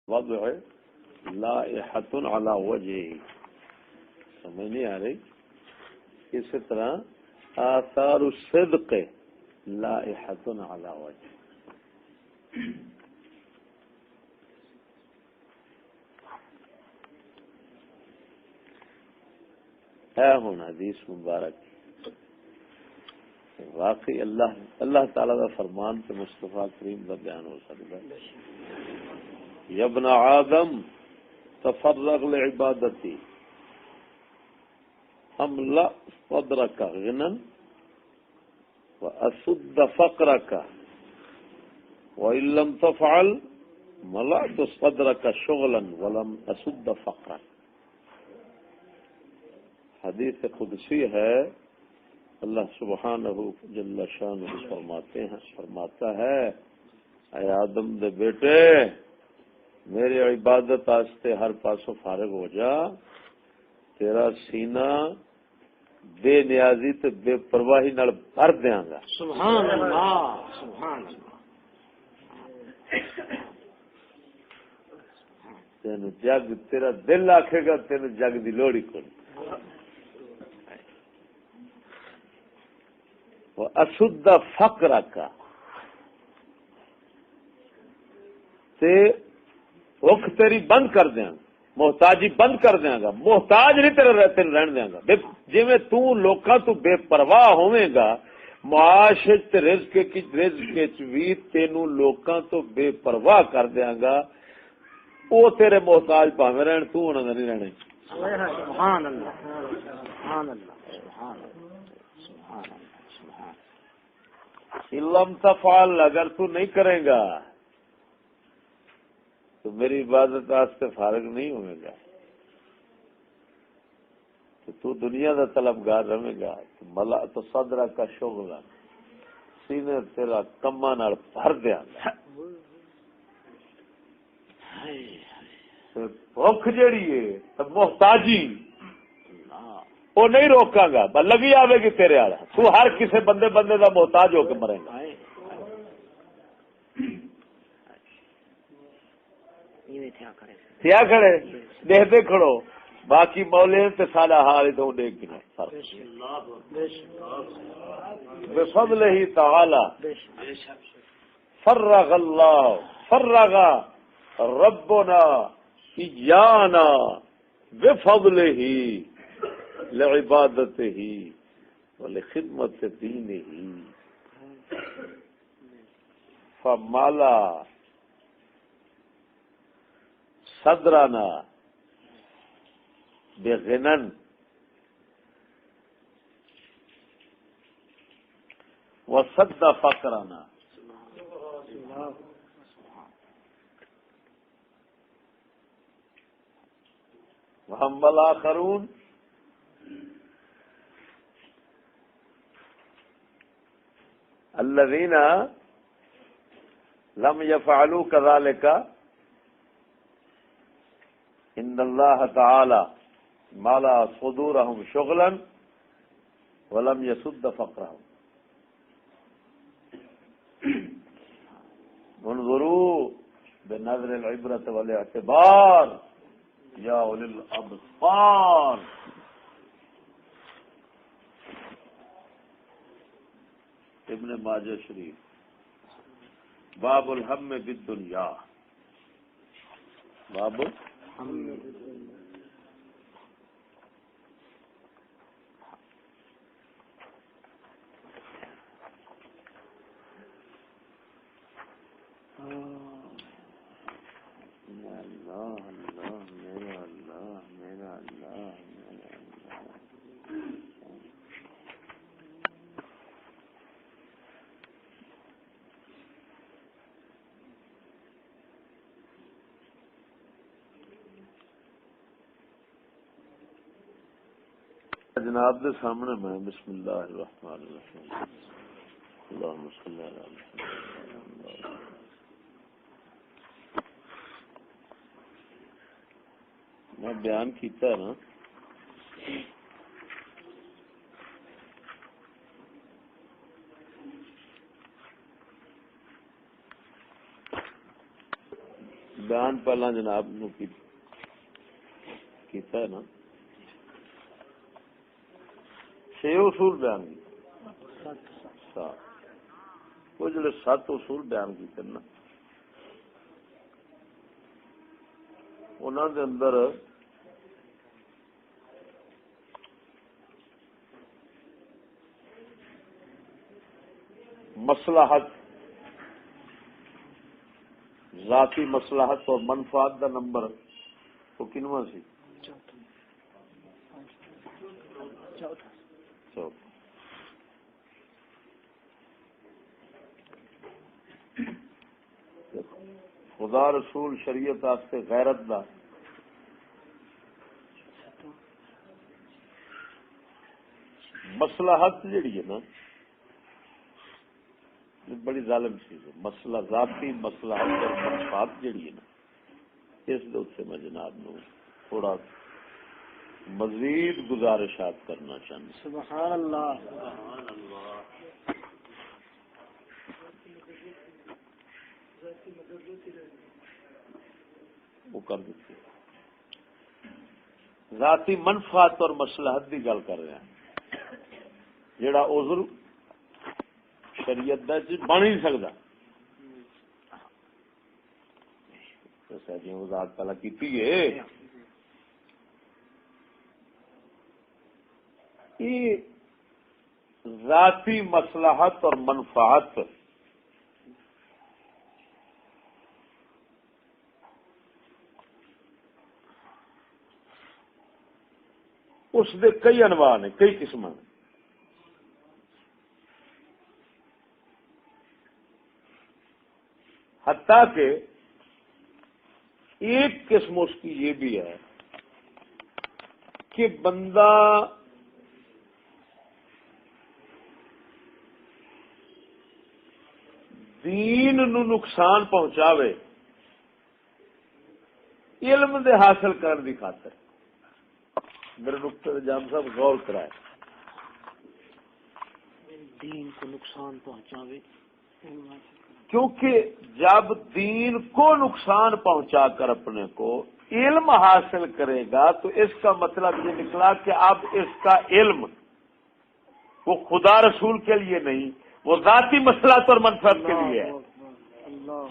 وضع لائحۃ علی وجہ، سمجھ نہیں آ رہی؟ اسی طرح آثار الصدق لائحۃ علی وجہ، ہے ہوں حدیث مبارک واقعی اللہ تعالی کا فرمان سے مصطفیٰ کریم کا بیان ہو سکتا ہے۔ یا ابن آدم تفرغ لعبادتی املا صدرک غنا واسد فقرک وان لم تفعل ملأت صدرک شغلا ولم اسد فقرک۔ حدیث قدسی ہے، اللہ سبحانہ جل شانہ فرماتا ہے اے آدم دے بیٹے میری عبادت واسطے ہر پاسوں فارغ ہو جا، تیرا سینہ بے نیازی تے بے پرواہی نال بھر دیاں گا۔ سبحان اللہ، سبحان اللہ۔ تینو جگ تیرا دل آکھے گا تینو جگ دی لوڑ ہی کوئی۔ اسد فقر کا تے رخ تیری بند کر دیا گا، محتاجی بند کر دیا گا، محتاج نہیں تیرے رہن دیا گا۔ جی میں تو لوکاں تو بے پرواہ ہوئے گا، معاش رزق بھی تینوں لوکاں تو بے پرواہ کر دیا گا، وہ تیرے محتاج پاویں رہن، تو انہاں دا نہیں رہنا۔ سبحان اللہ، سبحان اللہ، سبحان اللہ، سبحان اللہ۔ لم تفعل، اگر تو نہیں کرے گا تو میری عبادت واسطے فارغ نہیں ہوئے گا، تو دنیا کا طلبگار رہے گا، ملا تو صدرہ کا شغلہ سینے تیرا کما نال بھر دیا گا۔ بھوک جیڑی ہے محتاجی وہ نہیں روکا گا، بس لگی آئے گی تیرے والا، تو ہر کسی بندے کا محتاج ہو کے مرے گا۔ کیا کھڑے دیکھتے کھڑو، باقی مولے تے سارا حال تو دیکھ گنا۔ بفضلہ تعالی فرغ اللہ فرغ ربنا ایانا بفضلہ لعبادتہ ولخدمت دینہ فمالا صدرنا بغنن وسد فقرنا۔ وهم الآخرون الذين لم يفعلوا كذلك ان الله تعالى ملا صدورهم شغلا ولم يسد فقرهم۔ انظروا بنظر العبرة والاعتبار یا اولی الابصار۔ ابن ماجہ شریف باب الہم بالدنیا، باب جناب دے سامنے میں بسم اللہ الرحمن الرحیم اللہم صلی علی محمد۔ میں بیان کیتا ہے نا، بیان بیان پہلا جناب نو کیتا ہے نا 6 اصول بیان کیتے وہ جڑے 7 اصول بیان کیتے نا انہاں دے اندر مصلحت ذاتی مصلحت اور منفعت دا نمبر تو کنواں سی خدا رسول شریعت واسطے غیرت دا مصلحت جڑی ہے نا بڑی ظالم چیز ہے. مسئلہ ذاتی مصلحت اور منفعت جڑی ہے نا اس دے میں جناب نو تھوڑا مزید گزارشات کرنا چاہتا. سبحان اللہ. وہ کر دیتے ذاتی منفعت اور مصلحت کی گل کر رہے ہیں جڑا عذر شریعت دا بن نہیں سکتا. جی وضاحت پہلا کی ذاتی مصلحت اور منفعت اس دے کئی انواع نے کئی قسم نے. حتیٰ کہ ایک قسم اس کی یہ بھی ہے کہ بندہ دین نو نقصان پہنچاوے علم دے حاصل کرنے کی خاطر. میرے نقطے جام صاحب غور کرائے دین کو نقصان پہنچاوے کیونکہ جب دین کو نقصان پہنچا کر اپنے کو علم حاصل کرے گا تو اس کا مطلب یہ نکلا کہ اب اس کا علم وہ خدا رسول کے لیے نہیں وہ ذاتی مصلحت اور منفعت کے لیے ہے. اللہ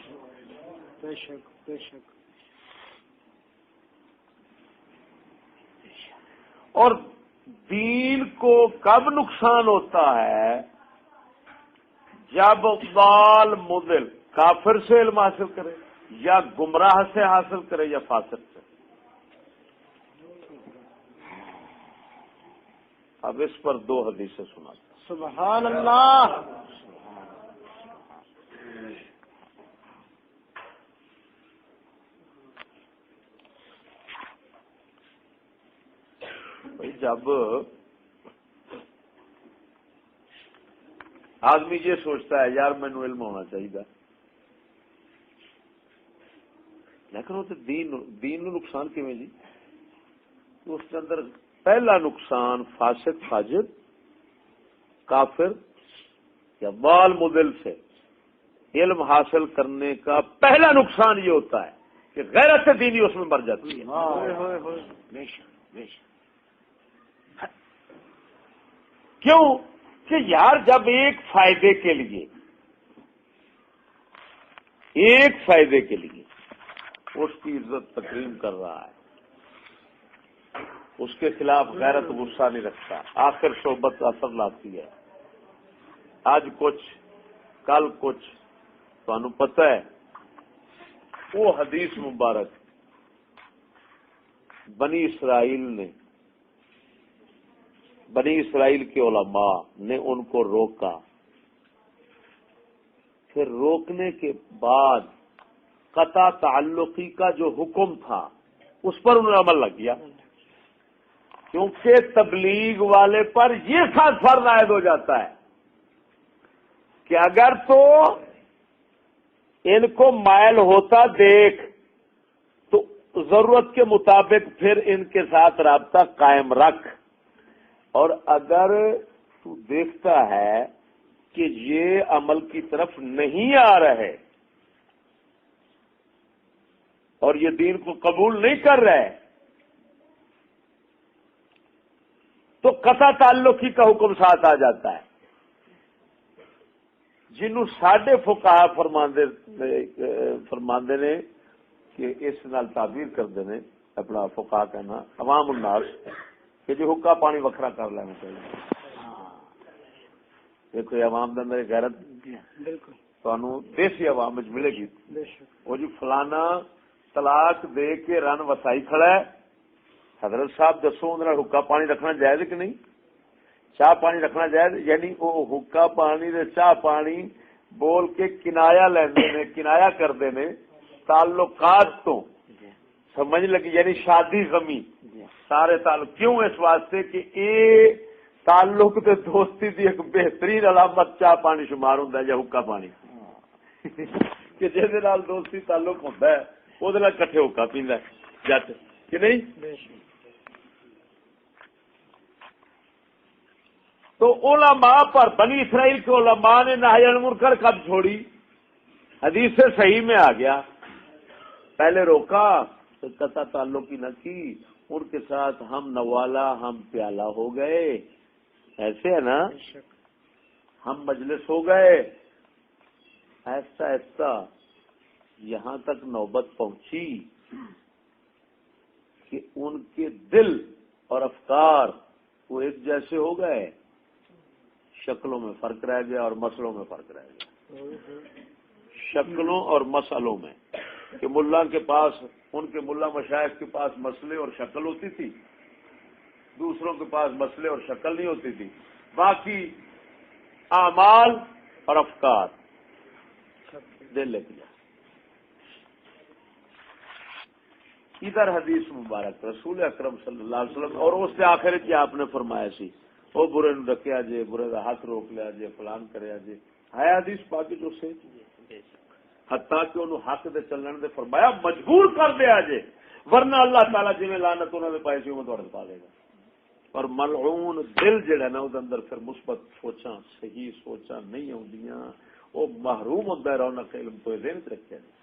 بے شک بے شک. اور دین کو کب نقصان ہوتا ہے جب ضال مضل کافر سے علم حاصل کرے یا گمراہ سے حاصل کرے یا فاسق سے. اب اس پر 2 حدیثیں سناتا ہوں. سبحان اللہ. بھائی جب آدمی یہ سوچتا ہے یار مینو علم ہونا چاہیے لیکن وہ تو دین نو نقصان کیویں جی. تو اس کے اندر پہلا نقصان فاسق فاجر کافر یا بال مدل سے علم حاصل کرنے کا پہلا نقصان یہ ہوتا ہے کہ غیرت دینی اس میں مر جاتی ہے. کیوں کہ یار جب ایک فائدے کے لیے اس کی عزت تکریم کر رہا ہے اس کے خلاف غیرت غصہ نہیں رکھتا آخر صحبت اثر لاتی ہے. آج کچھ کل کچھ تمہیں پتہ ہے وہ حدیث مبارک بنی اسرائیل کے علماء نے ان کو روکا. پھر روکنے کے بعد قطع تعلقی کا جو حکم تھا اس پر انہوں نے عمل نہ کیا کیونکہ تبلیغ والے پر یہ ساتھ فرض عائد ہو جاتا ہے کہ اگر تو ان کو مائل ہوتا دیکھ تو ضرورت کے مطابق پھر ان کے ساتھ رابطہ قائم رکھ اور اگر تو دیکھتا ہے کہ یہ عمل کی طرف نہیں آ رہے اور یہ دین کو قبول نہیں کر رہے تو قطع تعلق ہی کا حکم ساتھ آ جاتا ہے. جنہوں ساڈے فقہا فرماندے نے کہ اس نال تعبیر کرتے ہیں اپنا فقہا کہنا عوام الناس کہ جو حکا پانی وکھرا کر لینا چاہیے. دیکھو عوام دے اندر غیرت بالکل تانوں دیسی عوام وچ ملے گی. وہ جی فلانا طلاق دے کے رن وسائی کھڑا ہے. حضرت صاحب دسو اندر حکا پانی رکھنا جائز کہ نہیں؟ چاہ پانی رکھنا جائز؟ یعنی وہ حکا پانی دے چاہ پانی بول کے کنایا لیندے نے، کنایا کرتے نے تعلقات تو. سمجھ لگی؟ یعنی شادی زمین سارے تعلق. کیوں؟ اس واسطے کہ اے تعلق تے دوستی دی ایک بہترین علامت چاہ پانی شمار ہوندا ہے یا حکا پانی کہ جس دے نال دوستی تعلق ہوندا ہے او دے نال کٹھے حکا پیندا ہے جٹ کہ نہیں. تو علماء پر بنی اسرائیل کے علماء نے نہی عن المنکر کب چھوڑی؟ حدیث سے صحیح میں آ گیا. پہلے روکا تو قطع تعلق ہی نہ کی، ان کے ساتھ ہم نوالا ہم پیالہ ہو گئے. ایسے ہے نا، ہم مجلس ہو گئے. ایسا ایسا یہاں تک نوبت پہنچی کہ ان کے دل اور افکار وہ ایک جیسے ہو گئے. شکلوں میں فرق رہ گیا اور مسئلوں میں فرق رہ گیا. شکلوں اور مسئلوں میں کہ ملا کے پاس، ان کے ملا مشائخ کے پاس مسئلے اور شکل ہوتی تھی، دوسروں کے پاس مسئلے اور شکل نہیں ہوتی تھی. باقی اعمال اور افکار دل لے گیا. ادھر حدیث مبارک رسول اکرم صلی اللہ علیہ وسلم اور اس سے آخر کی آپ نے فرمایا سی وہ برے نو ڈکیا جے، برے کا ہاتھ روک لیا جے، فلان کریا جے. ہے حدیث پاک جو سے حتیٰ کہ انہوں حق دے چلن دے فرمایا مجبور کر دیا جے، ورنہ اللہ تعالیٰ جی میں لعنت انہوں نے پائی سی وہ توڑ پا لے گا. اور ملعون دل جڑا نا اس اندر پھر مثبت سوچاں صحیح سوچاں نہیں آؤندیاں، وہ محروم ہوتا ہے رونق علم تو ذہن چ رکھیا جائے.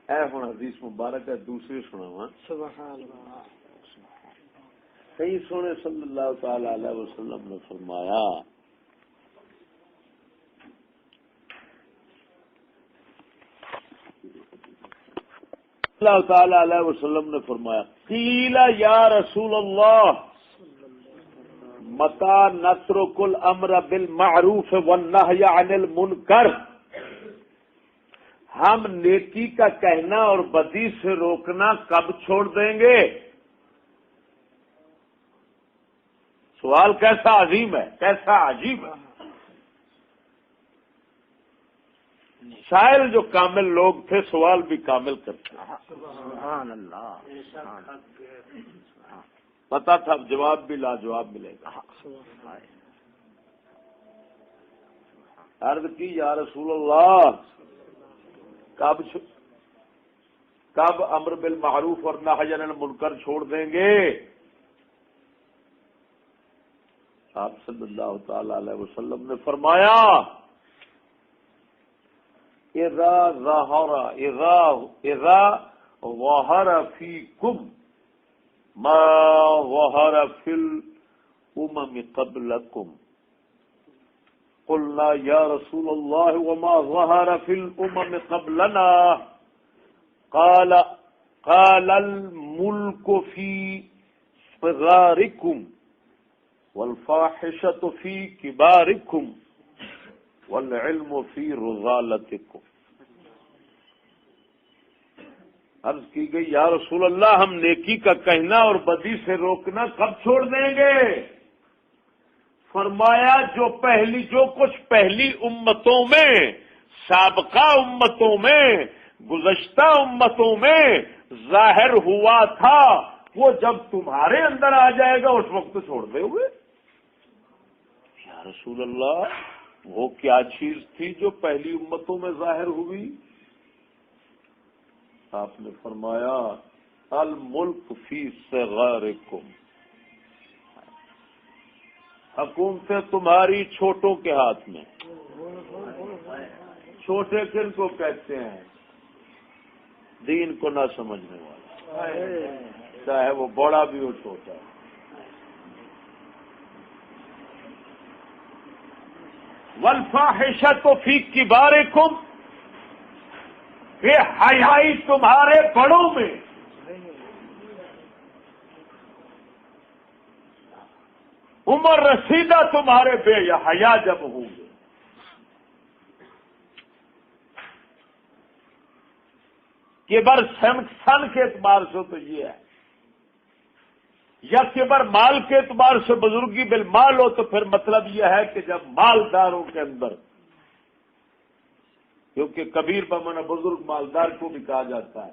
اے ہن حدیث مبارک ہے دوسری سناواں. سبحان اللہ. صحیح سونے صلی اللہ تعالی علیہ وسلم نے فرمایا اللہ تعالی علیہ وسلم نے فرمایا قیل یا رسول اللہ متی نترک الامر بالمعروف والنہی عن المنکر، ہم نیکی کا کہنا اور بدی سے روکنا کب چھوڑ دیں گے؟ سوال کیسا عظیم ہے، کیسا عجیب ہے. سائل جو کامل لوگ تھے سوال بھی کامل کرتے. سبحان اللہ. پتا تھا جواب بھی لاجواب ملے گا. عرض کی یا رسول اللہ کب امر بالمعروف اور نہی عن المنکر چھوڑ دیں گے؟ آپ صلی اللہ تعالی علیہ وسلم نے فرمایا اذا ظہر فیکم ما ظہر فی الامم قبلکم قلنا یا رسول اللہ وما ظہر فی الامم قبلنا قال الملک فی صغارکم والفاحشۃ فی کبارکم والعلم فی رذالتکم. عرض کی گئی یا رسول اللہ ہم نیکی کا کہنا اور بدی سے روکنا کب چھوڑ دیں گے؟ فرمایا جو کچھ پہلی امتوں میں، سابقہ امتوں میں، گزشتہ امتوں میں ظاہر ہوا تھا وہ جب تمہارے اندر آ جائے گا اس وقت چھوڑ دے ہوئے. یا رسول اللہ وہ کیا چیز تھی جو پہلی امتوں میں ظاہر ہوئی؟ آپ نے فرمایا الملک فی صغارکم، حکومتیں تمہاری چھوٹوں کے ہاتھ میں. چھوٹے کن کو کہتے ہیں؟ دین کو نہ سمجھنے والا، چاہے وہ بڑا بھی ہو چھوٹا۔ والفاحشۃ فی کبارکم، بے حیائی تمہارے بڑوں میں، عمر رسیدہ تمہارے بے حیا جب ہوں گے۔ کبر سن کے اعتبار سے تو یہ ہے، یا کبر مال کے اعتبار سے بزرگی بالمال ہو تو پھر مطلب یہ ہے کہ جب مالداروں کے اندر، کیونکہ کبیر بمانا بزرگ مالدار کو بھی کہا جاتا ہے،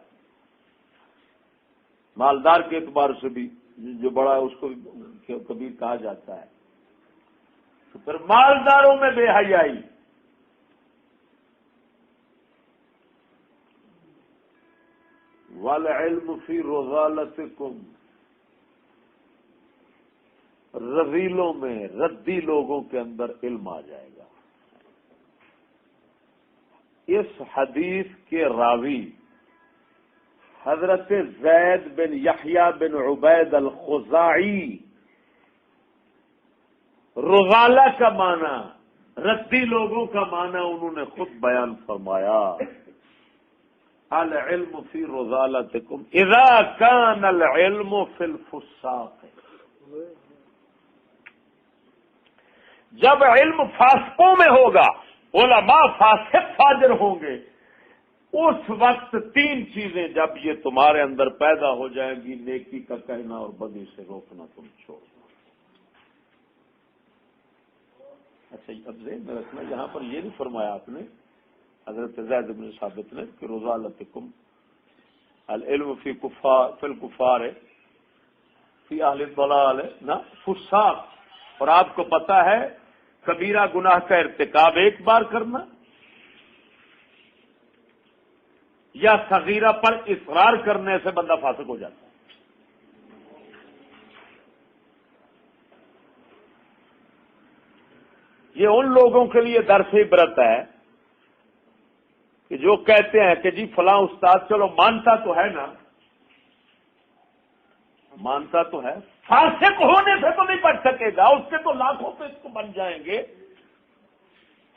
مالدار کے اعتبار سے بھی جو بڑا ہے اس کو بھی کبیر کہا جاتا ہے، تو پھر مالداروں میں بے حیائی۔ والعلم فی رذالتکم، رذیلوں میں ردی لوگوں کے اندر علم آ جائے گا۔ اس حدیث کے راوی حضرت زید بن یحییٰ بن عبید الخزاعی، رذالہ کا معنی ردی لوگوں کا معنی انہوں نے خود بیان فرمایا۔ العلم فی رذالتکم اذا کان العلم فی الفساق، جب علم فاسقوں میں ہوگا، علماء فاسق فاجر ہوں گے، اس وقت تین چیزیں جب یہ تمہارے اندر پیدا ہو جائیں گی، نیکی کا کہنا اور بدی سے روکنا تم چھوڑ دو۔ اچھا، اب ذہن میں رکھنا، یہاں پر یہ نہیں فرمایا آپ نے حضرت زید بن ثابت نے کہ رذالتکم العلم فی الکفار فی اہل الضلال، نہ فساق۔ اور آپ کو پتا ہے کبیرہ گناہ کا ارتکاب ایک بار کرنا یا صغیرہ پر اصرار کرنے سے بندہ فاسق ہو جاتا ہے۔ یہ ان لوگوں کے لیے درس عبرت ہے کہ جو کہتے ہیں کہ جی فلاں استاد چلو مانتا تو ہے نا، مانتا تو ہے، فاسق ہونے سے تو نہیں بچ سکے گا، اس کے تو لاکھوں پہ اس کو بن جائیں گے۔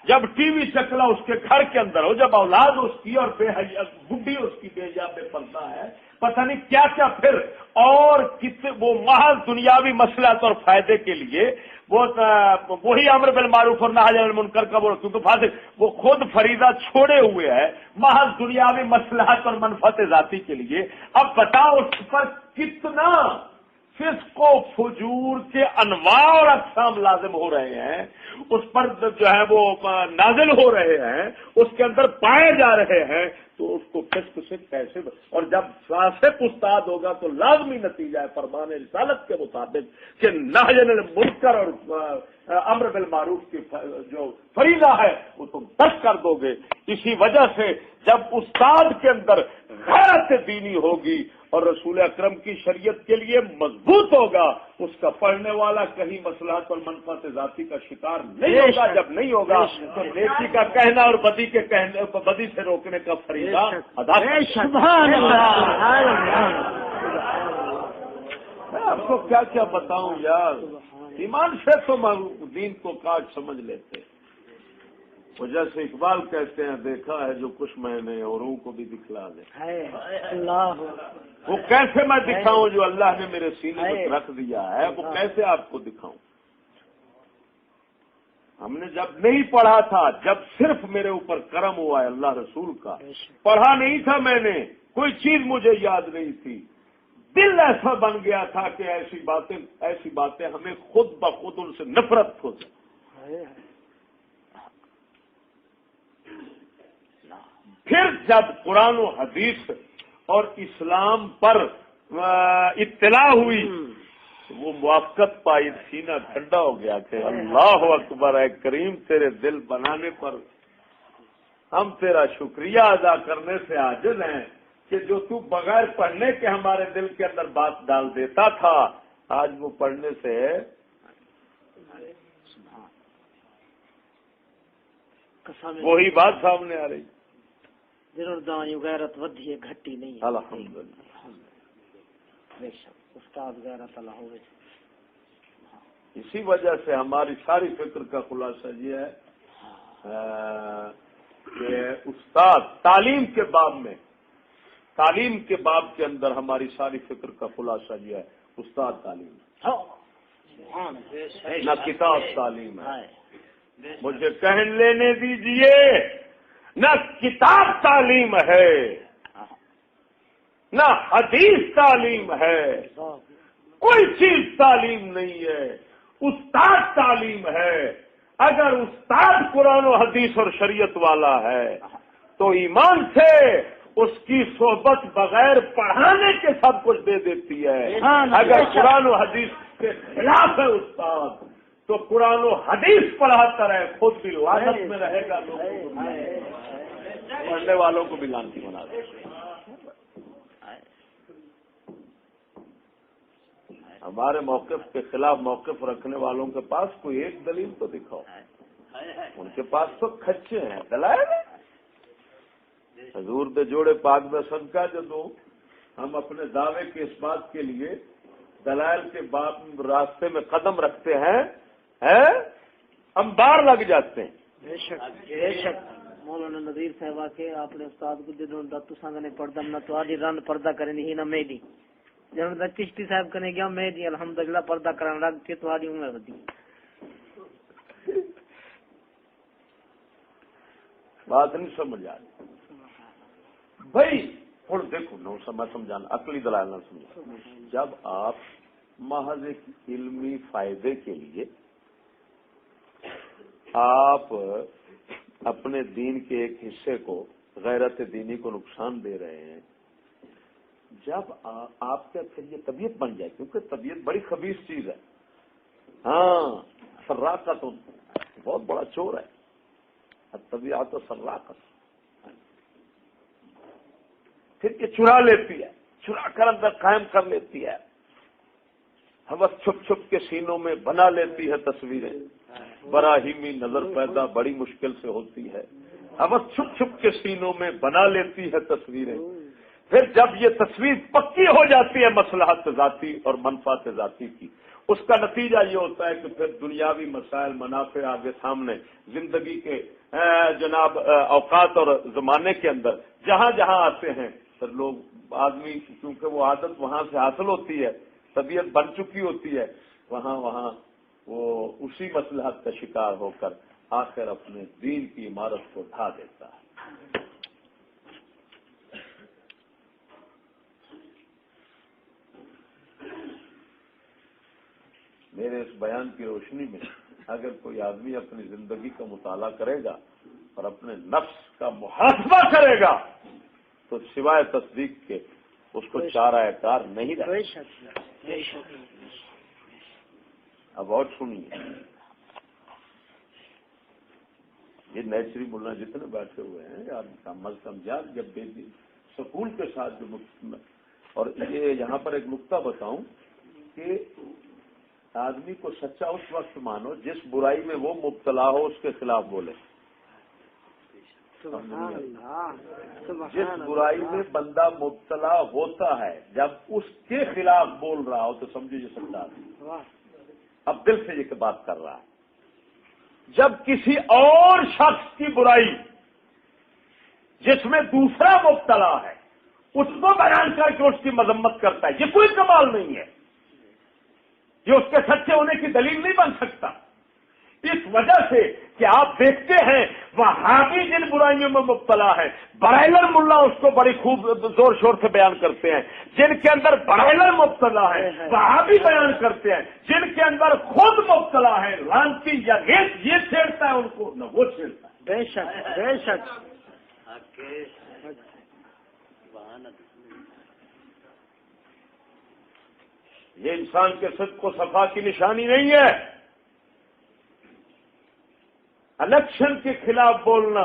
جب ٹی وی چکلا اس کے گھر کے اندر ہو، جب اولاد اس کی اور بے حیا بڈھی اس کی بے حیا بے پردہ ہے، پتہ نہیں کیا کیا پھر، اور کتنے وہ محض دنیاوی مصلحت اور فائدے کے لیے وہی امر بالمعروف اور نہی عن المنکر کا وہ، کیونکہ فاسق وہ خود فریضہ چھوڑے ہوئے ہے محض دنیاوی مصلحت اور منفعت ذاتی کے لیے۔ اب بتاؤ اس پر کتنا فسق و فجور کے انواع اور اقسام لازم ہو رہے ہیں، اس پر جو ہے وہ نازل ہو رہے ہیں، اس کے اندر پائے جا رہے ہیں، تو اس کو فسق سے کیسے، اور جب فاسق استاد ہوگا تو لازمی نتیجہ ہے فرمان رسالت کے مطابق کہ نہی عن المنکر اور امر بالمعروف کی جو فریضہ ہے وہ تم ترک کر دو گے۔ اسی وجہ سے جب استاد کے اندر غیرت دینی ہوگی اور رسول اکرم کی شریعت کے لیے مضبوط ہوگا، اس کا پڑھنے والا کہیں مصلحت اور منفعت ذاتی کا شکار نہیں ہوگا۔ جب نہیں ہوگا تو نیکی کا کہنا اور بدی کے کہنے، بدی سے روکنے کا فریضہ ادا کرے۔ میں آپ کو کیا کیا بتاؤں یار، ایمان سے تو دین کو کاج سمجھ لیتے، وہ جیسے اقبال کہتے ہیں دیکھا ہے جو کچھ میں نے اوروں کو بھی دکھلا دے۔ وہ کیسے میں دکھاؤں جو اللہ نے میرے سینے میں رکھ دیا ہے، وہ کیسے آپ کو دکھاؤں؟ ہم نے جب نہیں پڑھا تھا، جب صرف میرے اوپر کرم ہوا ہے اللہ رسول کا، پڑھا نہیں تھا میں نے، کوئی چیز مجھے یاد نہیں تھی، دل ایسا بن گیا تھا کہ ایسی باتیں ہمیں خود بخود ان سے نفرت ہو جائے۔ پھر جب قرآن و حدیث اور اسلام پر اطلاع ہوئی، وہ موافقت پائی، سینہ ٹھنڈا ہو گیا کہ اللہ اکبر، اے کریم تیرے دل بنانے پر ہم تیرا شکریہ ادا کرنے سے عاجز ہیں کہ جو تو بغیر پڑھنے کے ہمارے دل کے اندر بات ڈال دیتا تھا، آج وہ پڑھنے سے وہی بات سامنے آ رہی. غیرت ودھی ہے گھٹی نہیں ہے. الحمدللہ. بے شک استاد غیرت اللہ ہوئے. اسی وجہ سے ہماری ساری فکر کا خلاصہ یہ ہے کہ استاد تعلیم کے باب کے اندر ہماری ساری فکر کا خلاصہ یہ ہے استاد تعلیم نہ کتاب تعلیم ہے. مجھے کہن لینے دیجئے نہ کتاب تعلیم ہے نہ حدیث تعلیم ہے, کوئی چیز تعلیم نہیں ہے, استاد تعلیم ہے. اگر استاد قرآن و حدیث اور شریعت والا ہے تو ایمان سے اس کی صحبت بغیر پڑھانے کے سب کچھ دے دیتی ہے. اگر قرآن و حدیث کے خلاف ہے استاد تو قرآن و حدیث پڑھاتا رہے, خود بھی لعنت میں رہے گا, پڑھنے والوں کو بھی لعنتی بنا دے. ہمارے موقف کے خلاف موقف رکھنے والوں کے پاس کوئی ایک دلیل تو دکھاؤ. ان کے پاس تو کھچے ہیں, دلائل حضور دے جوڑے پاک میں صدقہ جو دو ہم اپنے دعوے کے اس بات کے لیے دلائل کے راستے میں قدم رکھتے ہیں انبار لگ جاتے ہیں. بے شک مولانا نذیر صاحب کے آپ نے استاد کو جدوں دتو سنگ نے پردہ نہ تو آدھی رن پردہ کرنی ہی نہ میڈی جن تک چشتی صاحب کنے گیا میں جی الحمدللہ پردہ کرن لگ کے تو آدھی عمر ودی. بات نہیں سمجھ آ رہی بھائی. ہوں دیکھو نو سمجھ سمجھانا عقلی دلائل نہ سمجھا. جب آپ محض ایک علمی فائدے کے لیے آپ اپنے دین کے ایک حصے کو غیرت دینی کو نقصان دے رہے ہیں, جب آپ کا پھر یہ طبیعت بن جائے, کیونکہ طبیعت بڑی خبیث چیز ہے. ہاں سراقت بہت بڑا چور ہے. طبیعت سراقت پھر یہ چرا لیتی ہے, چرا کر اندر قائم کر لیتی ہے. ہوس چھپ چھپ کے سینوں میں بنا لیتی ہے تصویریں. براہیمی نظر پیدا بڑی مشکل سے ہوتی ہے. ہوس چھپ چھپ کے سینوں میں بنا لیتی ہے تصویریں. پھر جب یہ تصویر پکی ہو جاتی ہے مصلحت ذاتی اور منفعت ذاتی کی, اس کا نتیجہ یہ ہوتا ہے کہ پھر دنیاوی مسائل منافع آگے سامنے زندگی کے جناب اوقات اور زمانے کے اندر جہاں جہاں آتے ہیں پھر لوگ آدمی کیونکہ وہ عادت وہاں سے حاصل ہوتی ہے, طبیعت بن چکی ہوتی ہے, وہاں وہ اسی مصلحت کا شکار ہو کر آخر اپنے دین کی عمارت کو ڈھا دیتا ہے. میرے اس بیان کی روشنی میں اگر کوئی آدمی اپنی زندگی کا مطالعہ کرے گا اور اپنے نفس کا محاسبہ کرے گا تو سوائے تصدیق کے اس کو چارہ کار نہیں رہے. اب اور سنیے, یہ نیچری ملا جتنے بیٹھے ہوئے ہیں یا مل سمجھا جب سکول کے ساتھ جو اور یہ یہاں پر ایک نقطہ بتاؤں کہ آدمی کو سچا اس وقت مانو جس برائی میں وہ مبتلا ہو اس کے خلاف بولے. جس برائی میں بندہ مبتلا ہوتا ہے جب اس کے خلاف بول رہا ہو تو سمجھو یہ سچا ہے, اب دل سے یہ بات کر رہا ہے. جب کسی اور شخص کی برائی جس میں دوسرا مبتلا ہے اس کو بیان کر کے اس کی مذمت کرتا ہے, یہ کوئی کمال نہیں ہے, یہ اس کے سچے ہونے کی دلیل نہیں بن سکتا. اس وجہ سے کہ آپ دیکھتے ہیں وہابی جن برائیوں میں مبتلا ہے, برائلر ملا اس کو بڑی خوب زور شور سے بیان کرتے ہیں. جن کے اندر برائلر مبتلا ہے وہابی بیان کرتے ہیں. جن کے اندر خود مبتلا ہے لانتی یا ریت یہ چھیڑتا ہے ان کو نہ وہ چھیڑتا ہے. بے شک بے شک. یہ انسان کے صدق و صفا کی نشانی نہیں ہے. الیکشن کے خلاف بولنا,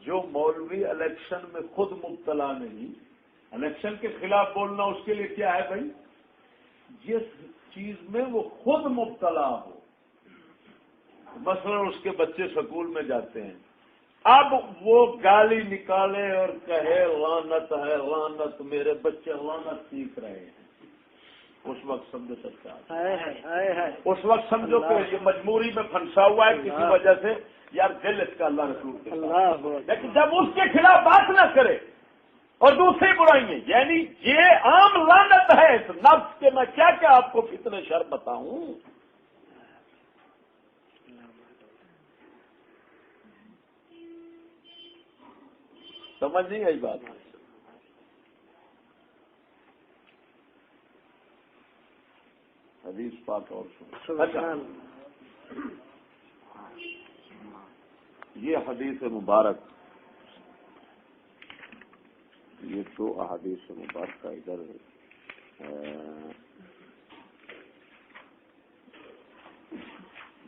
جو مولوی الیکشن میں خود مبتلا نہیں, الیکشن کے خلاف بولنا اس کے لیے کیا ہے بھائی, جس چیز میں وہ خود مبتلا ہو مثلا اس کے بچے سکول میں جاتے ہیں، اب وہ گالی نکالے اور کہے لعنت ہے لعنت، میرے بچے لعنت سیکھ رہے ہیں، اس وقت سمجھو سچا، اس وقت سمجھو کہ یہ مجبوری میں پھنسا ہوا ہے کسی وجہ سے، یار دل اس کا اللہ رسول کے ساتھ، لیکن جب اس کے خلاف بات نہ کرے اور دوسری برائیاں، یعنی یہ عام لعنت ہے اس نفس کے، میں کیا کیا آپ کو کتنے شر بتاؤں. سمجھ نہیں آئی بات؟ حدیث پاک اور سن. یہ حدیث مبارک، یہ تو احادیث مبارکہ ادھر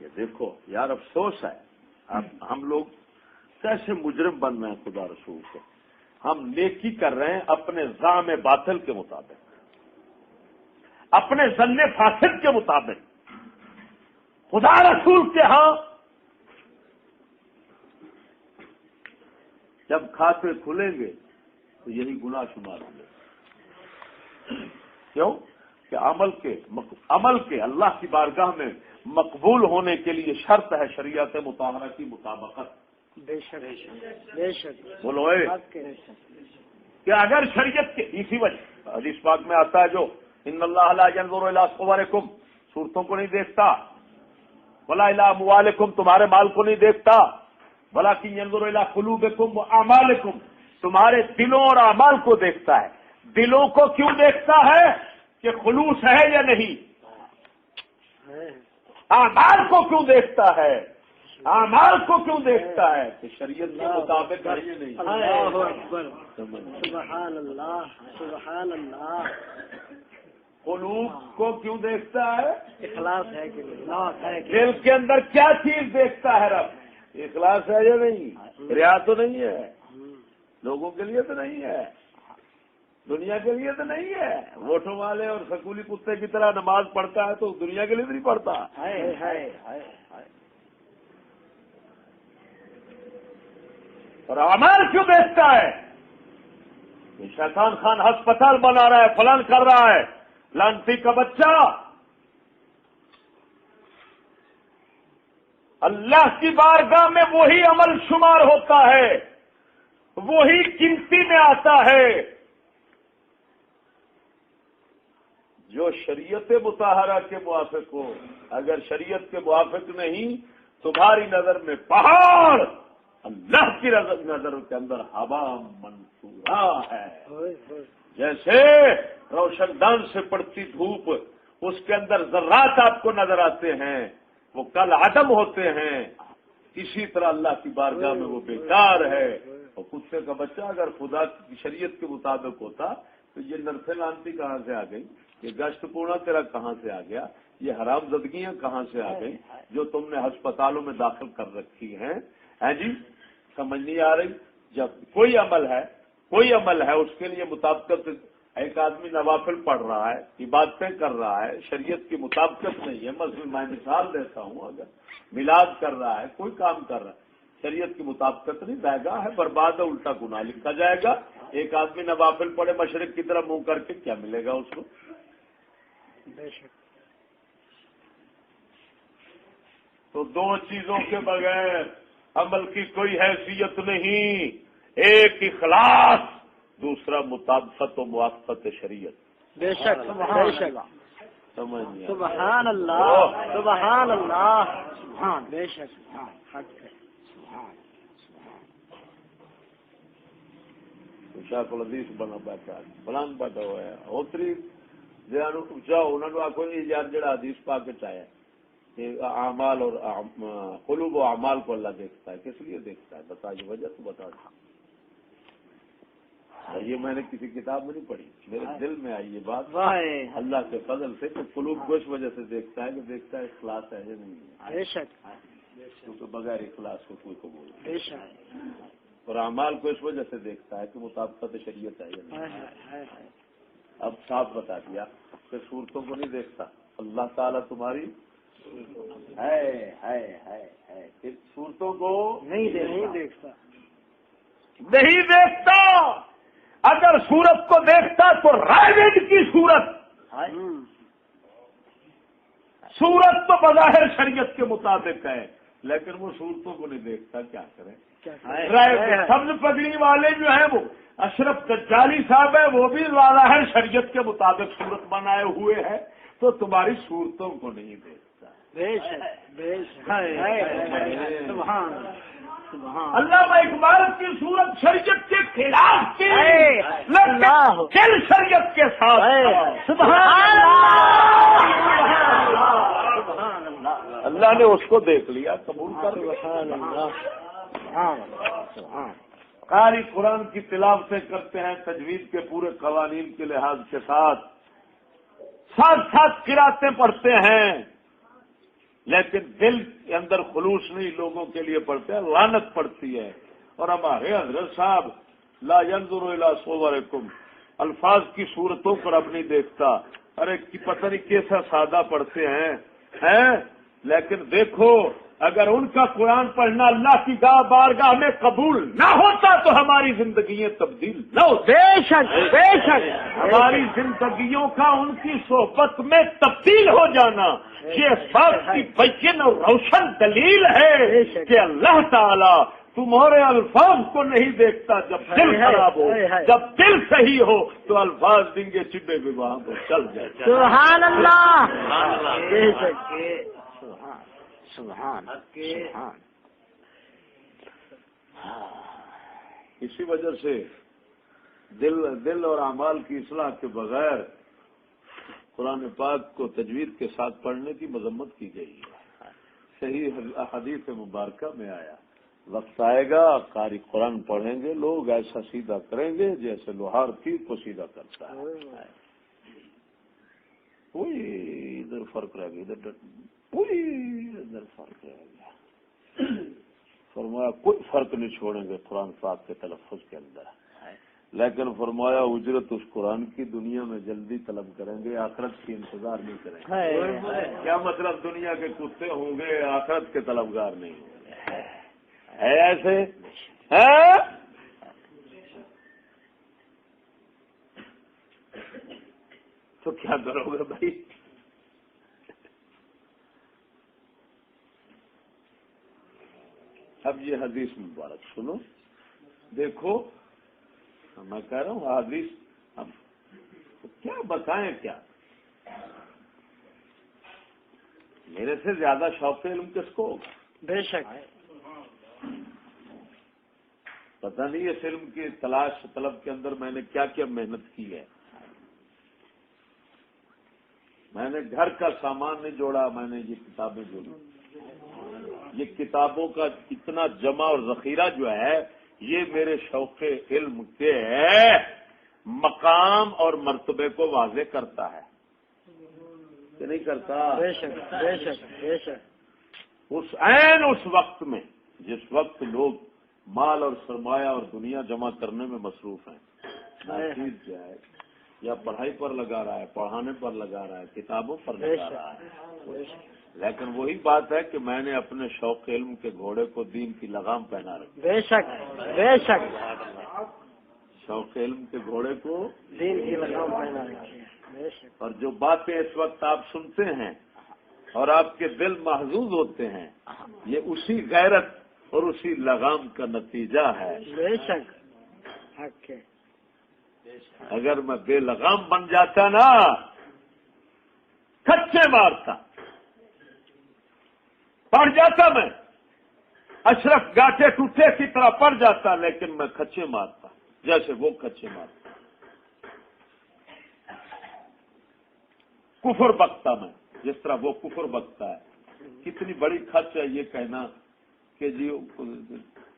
یہ دیکھو یار، افسوس ہے اب ہم لوگ کیسے مجرم بن رہے ہیں خدا رسول سے. ہم نیکی کر رہے ہیں اپنے زعم باطل کے مطابق، اپنے ظن فاسد کے مطابق. خدا رسول کے ہاں جب کھاتے کھلیں گے تو یہی گناہ شمار ہوں گے. کیوں کہ عمل کے اللہ کی بارگاہ میں مقبول ہونے کے لیے شرط ہے شریعت مطہرہ کی مطابقت. بے شک بے شک. بولو کہ اگر شریعت کے اسی وجہ حدیث پاک میں آتا ہے جو ان اللہ لا ينظر الى صورکم، صورتوں کو نہیں دیکھتا، ولا الى اموالکم، تمہارے مال کو نہیں دیکھتا، ولکن ينظر الى قلوبکم واعمالکم، تمہارے دلوں اور اعمال کو دیکھتا ہے. دلوں کو کیوں دیکھتا ہے کہ خلوص ہے یا نہیں؟ اعمال کو کیوں دیکھتا ہے؟ اعمال کو کیوں دیکھتا ہے کہ شریعت کے مطابق ہے یا نہیں؟ اللہ اکبر، سبحان اللہ سبحان اللہ. قلوب کو کیوں دیکھتا ہے؟ اخلاص ہے کہ نہیں؟ دل کے اندر کیا چیز دیکھتا ہے رب؟ اخلاص ہے یا نہیں؟ ریا تو نہیں ہے، لوگوں کے لیے تو نہیں ہے، دنیا کے لیے تو نہیں ہے. ووٹوں والے اور سکولی کتے کی طرح نماز پڑھتا ہے تو دنیا کے لیے تو نہیں پڑھتا. اور اعمال کیوں دیکھتا ہے؟ یہ شیطان خان ہسپتال بنا رہا ہے، فلان کر رہا ہے، لانتی کا بچہ. اللہ کی بارگاہ میں وہی عمل شمار ہوتا ہے، وہی گنتی میں آتا ہے جو شریعت مطہرہ کے موافق ہو. اگر شریعت کے موافق نہیں، تمہاری نظر میں پہاڑ، اللہ کی نظر کے اندر ہوا منصورہ ہے. جیسے روشن دان سے پڑتی دھوپ، اس کے اندر ذرات آپ کو نظر آتے ہیں، وہ کل عدم ہوتے ہیں، اسی طرح اللہ کی بارگاہ میں وہ بیکار ہے. اور کتے کا بچہ اگر خدا کی شریعت کے مطابق ہوتا تو یہ نرسے لانتی کہاں سے آ گئی، یہ گشت پونا تیرا کہاں سے آ گیا، یہ حرام زدگیاں کہاں سے آ گئی جو تم نے ہسپتالوں میں داخل کر رکھی ہیں. جی سمجھ نہیں آ رہی؟ جب کوئی عمل ہے اس کے لیے مطابقت، ایک آدمی نوافل پڑھ رہا ہے، عبادتیں کر رہا ہے، شریعت کی مطابقت نہیں ہے. میں مثال دیتا ہوں، اگر میلاد کر رہا ہے، کوئی کام کر رہا ہے، شریعت کی مطابقت نہیں، بہگاہ ہے، برباد ہے، الٹا گناہ لکھا جائے گا. ایک آدمی نوافل پڑھے مشرق کی طرف منہ کر کے، کیا ملے گا اس کو؟ تو دو چیزوں کے بغیر عمل کی کوئی حیثیت نہیں، ایک اخلاص، دوسرا مطابقت و موافقت شریعت. بے شک بے شک. سمجھ سبحان اللہ سبحان اللہ سبحان. بے شک شاہ الحدیث بنا بیٹھا بلند بیٹھا ہوا ہے اوتری جاؤ انہوں نے آخو یار جڑا حدیث پاک چاہے اعمال اور قلوب و اعمال کو اللہ دیکھتا ہے، کس لیے دیکھتا ہے؟ بتائیے وجہ تو بتا دیں. یہ میں نے کسی کتاب میں نہیں پڑھی، میرے دل میں آئی یہ بات اللہ کے فضل سے کہ قلوب کو اس وجہ سے دیکھتا ہے کہ دیکھتا ہے اخلاص ہے یا نہیں ہے. بے شک. کیونکہ بغیر اخلاص کو کوئی قبول نہیں. بے شک. اور اعمال کو اس وجہ سے دیکھتا ہے کہ مطابقت شریعت ہے یا نہیں. اب صاف بتا دیا کہ صورتوں کو نہیں دیکھتا، اللہ تعالیٰ تمہاری ہے صورتوں کو نہیں دیکھتا. نہیں دیکھتا. اگر صورت کو دیکھتا تو رائٹ کی صورت تو بظاہر شریعت کے مطابق ہے، لیکن وہ صورتوں کو نہیں دیکھتا. کیا کرے؟ سبز پگڑی والے جو ہیں وہ اشرف دجالی صاحب ہے، وہ بھی ظاہر شریعت کے مطابق صورت بنائے ہوئے ہیں، تو تمہاری صورتوں کو نہیں دیکھتا. علامہ اقبال کی صورت شریعت کے خلاف تھی، لیکن شریعت کے ساتھ. اللہ نے اس کو دیکھ لیا، قبول کر لیا. قاری قرآن کی تلاوتیں کرتے ہیں تجوید کے پورے قوانین کے لحاظ کے ساتھ قراتیں پڑھتے ہیں، لیکن دل کے اندر خلوص نہیں، لوگوں کے لیے پڑھتے ہیں، لعنت پڑتی ہے. اور ہمارے حضرت صاحب لا ينظر الى صورکم، الفاظ کی صورتوں پر اب نہیں دیکھتا. ارے پتہ نہیں کیسا سادہ پڑھتے ہیں، لیکن دیکھو اگر ان کا قرآن پڑھنا اللہ کی بارگاہ میں قبول نہ ہوتا تو ہماری زندگیاں تبدیل نہ ہوتی. بے شک ہماری زندگیوں کا ان کی صحبت میں تبدیل ہو جانا یہ اس بات کی بین اور روشن دلیل ہے کہ اللہ تعالی تمہارے الفاظ کو نہیں دیکھتا. جب دل خراب ہو، جب دل صحیح ہو تو الفاظ دیں گے چبے بھی وہاں پر چل جائے. سبحان اللہ. سبحان. اسی وجہ سے دل اور اعمال کی اصلاح کے بغیر قرآن پاک کو تجوید کے ساتھ پڑھنے کی مذمت کی گئی ہے. صحیح حدیث مبارکہ میں آیا وقت آئے گا قاری قرآن پڑھیں گے لوگ ایسا سیدھا کریں گے جیسے لوہار تیر کو سیدھا کرتا ہے. کوئی ادھر فرق رہ گیا، ادھر فرق رہ گیا. فرمایا کوئی فرق نہیں چھوڑیں گے قرآن پاک کے تلفظ کے اندر، لیکن فرمایا اجرت اس قرآن کی دنیا میں جلدی طلب کریں گے، آخرت کی انتظار نہیں کریں گے. کیا مطلب؟ دنیا کے کتے ہوں گے، آخرت کے طلبگار نہیں ہوں گے. ہے ایسے ہے؟ تو کیا کرو گے بھائی؟ اب یہ حدیث مبارک سنو، دیکھو میں کہہ رہا ہوں حدیث اب کیا بتائیں. کیا میرے سے زیادہ شوق علم کس کو ہوگا؟ بے شک. پتہ نہیں اس علم کی تلاش طلب کے اندر میں نے کیا کیا محنت کی ہے. میں نے گھر کا سامان نہیں جوڑا، میں نے یہ کتابیں جوڑی. یہ کتابوں کا اتنا جمع اور ذخیرہ جو ہے یہ میرے شوق علم کے مقام اور مرتبے کو واضح کرتا ہے کہ نہیں کرتا؟ بے شک بے شک بے شک. اس وقت میں جس وقت لوگ مال اور سرمایہ اور دنیا جمع کرنے میں مصروف ہیں، ناچیز جو ہے یا پڑھائی پر لگا رہا ہے، پڑھانے پر لگا رہا ہے، کتابوں پر لگا رہا ہے. لیکن وہی بات ہے کہ میں نے اپنے شوق علم کے گھوڑے کو دین کی لگام پہنا رکھی. بے شک بے شک. شوق علم کے گھوڑے کو دین کی لگام پہنا رکھی ہے. بے شک. اور جو باتیں اس وقت آپ سنتے ہیں اور آپ کے دل محظوظ ہوتے ہیں یہ اسی غیرت اور اسی لگام کا نتیجہ ہے. بے شک حق ہے. اگر میں بے لگام بن جاتا نا، کچے مارتا، پڑ جاتا، میں اشرف گاٹے ٹوٹے کی طرح پڑ جاتا، لیکن میں کچے مارتا جیسے وہ کچے مارتا. کفر بکتا میں جس طرح وہ کفر بکتا ہے. کتنی بڑی کھچ ہے یہ کہنا کہ جی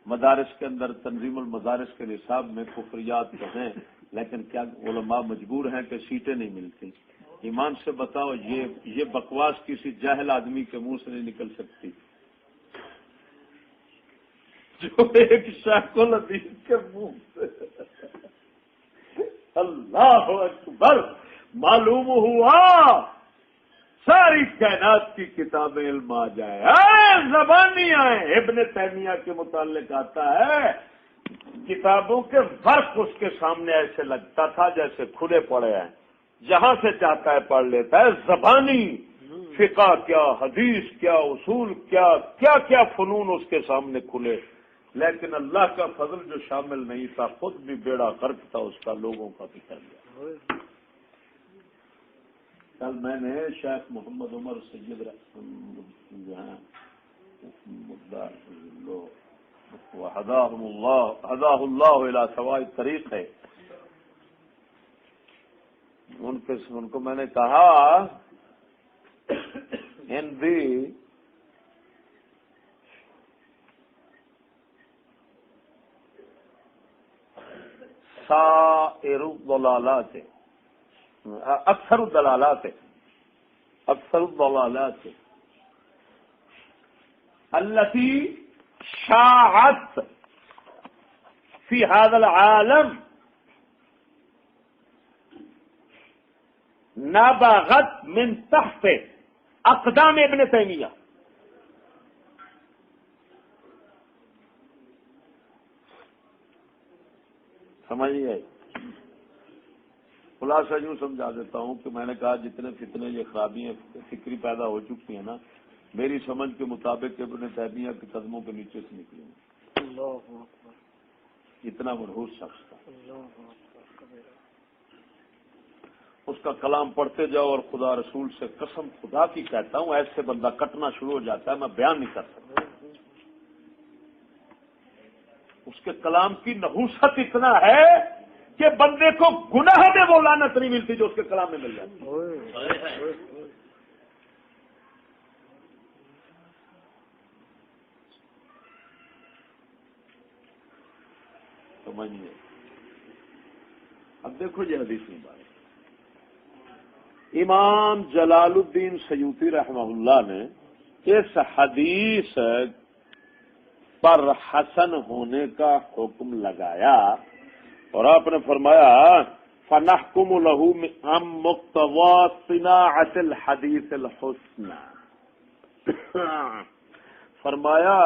مدارس کے اندر تنظیم المدارس کے نصاب میں کفریات تو ہیں، لیکن کیا علماء مجبور ہیں کہ سیٹیں نہیں ملتی؟ ایمان سے بتاؤ یہ بکواس کسی جاہل آدمی کے منہ سے نہیں نکل سکتی جو ایک شیخ الحدیث کے منہ سے. اللہ اکبر. معلوم ہوا ساری کائنات کی کتابیں علم آ جائے، زبانی آئے۔ ابن تیمیہ کے متعلق آتا ہے کتابوں کے فرق اس کے سامنے ایسے لگتا تھا جیسے کھلے پڑے ہیں، جہاں سے چاہتا ہے پڑھ لیتا ہے۔ زبانی فقہ کیا، حدیث کیا، اصول کیا، کیا کیا فنون اس کے سامنے کھلے، لیکن اللہ کا فضل جو شامل نہیں تھا، خود بھی بیڑا غرق تھا اس کا، لوگوں کا بھی کر لیا۔ کل میں نے شیخ محمد عمر سید ہداہ اللہ الی سواء الطریق ہے، ان کو میں نے کہا ان دی سائر الضلالات، اکثر الضلالات التي شاعت في هذا العالم نبغت من تحت اقدام ابن تیمیہ۔ سمجھیے، خلاصہ یوں سمجھا دیتا ہوں کہ میں نے کہا جتنے فتنے یہ خرابیاں فکری پیدا ہو چکی ہیں نا، میری سمجھ کے مطابق ابن تیمیہ کے قدموں کے نیچے سے نکلی ہیں۔ اتنا منحوس شخص تھا۔ اس کا کلام پڑھتے جاؤ اور خدا رسول سے قسم خدا کی کہتا ہوں ایسے بندہ کٹنا شروع ہو جاتا ہے، میں بیان نہیں کر سکتا۔ اس کے کلام کی نحوست اتنا ہے کہ بندے کو گناہ میں وہ لعنت نہیں ملتی جو اس کے کلام میں مل جاتی۔ سمجھیے، اب دیکھو یہ حدیث میں بات، امام جلال الدین سیوطی رحمہ اللہ نے اس حدیث پر حسن ہونے کا حکم لگایا اور آپ نے فرمایا فَنَحْكُمُ لَهُ عَنْ مُقْتَضَىٰ صِنَاعَةِ الْحَدِيثِ الْحُسْنَى، فرمایا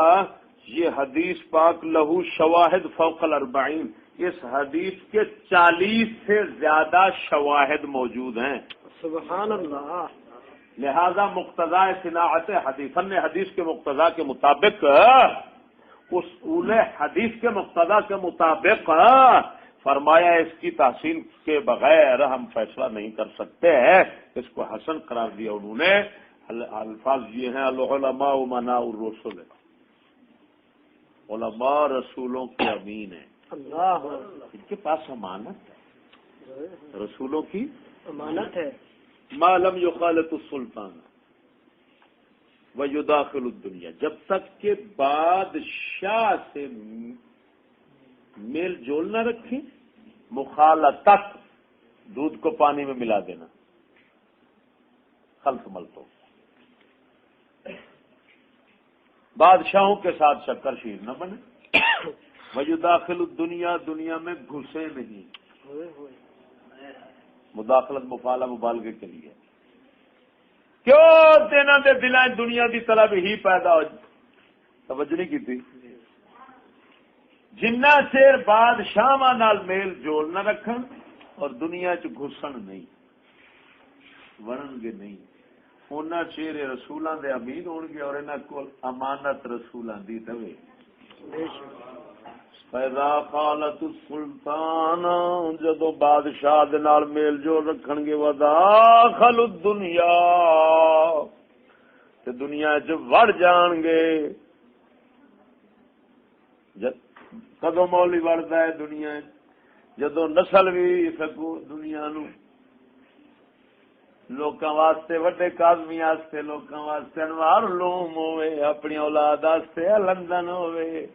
یہ حدیث پاک لہو شواہد فوق الاربعین، اس حدیث کے 40 سے زیادہ شواہد موجود ہیں۔ سبحان اللہ۔ لہذا مقتضا صناعت حدیث، ہم نے حدیث کے مقتضا کے مطابق، اصول حدیث کے مقتضا کے مطابق فرمایا اس کی تحسین کے بغیر ہم فیصلہ نہیں کر سکتے ہیں، اس کو حسن قرار دیا انہوں نے۔ الفاظ یہ ہیں العلماء مناء الرسل، علماء رسولوں کے امین ہیں، اللہ، ان کے پاس امانت ہے، رسولوں کی امانت ہے۔ ما لم يخالط السلطان ويداخل الدنیا، جب تک کہ بادشاہ سے میل جول نہ رکھیں، مخالطت دودھ کو پانی میں ملا دینا، خلط ملتو، بادشاہوں کے ساتھ شکر شیر نہ بنے، ویداخل الدنیا، دنیا میں گھسے نہیں، مداخلت مفعلہ مبالغے کے لیے، کیوں دینا دے دلائیں دنیا دی طلب ہی پیدا ہو، توجہ نہیں کی تھی، جنہ چیر بادشاہ نال میل جول نہ رکھن اور دنیا چ گھسن نہیں، ورن گے نہیں، اونا چیر رسولاں دے امین ہون گے اور انہاں کول امانت رسولاں دی ہوے۔ فَإِذَا قَالَتُ السُّلْطَانُ، جدو بادشاہ دے نال میل جول رکھن گے، وَدَاخَلُ الدُّنْيَا، تے دنیا چ وڑ جان گے۔ کدو مولی وڑتا ہے دنیا، جدو نسل بھی سکو دنیا نو لوکاں واسطے وڈے کاظمی واسطے، لوکاں واسطے انوار علوم ہوئے، اپنی اولاد واسطے لندن ہوئے،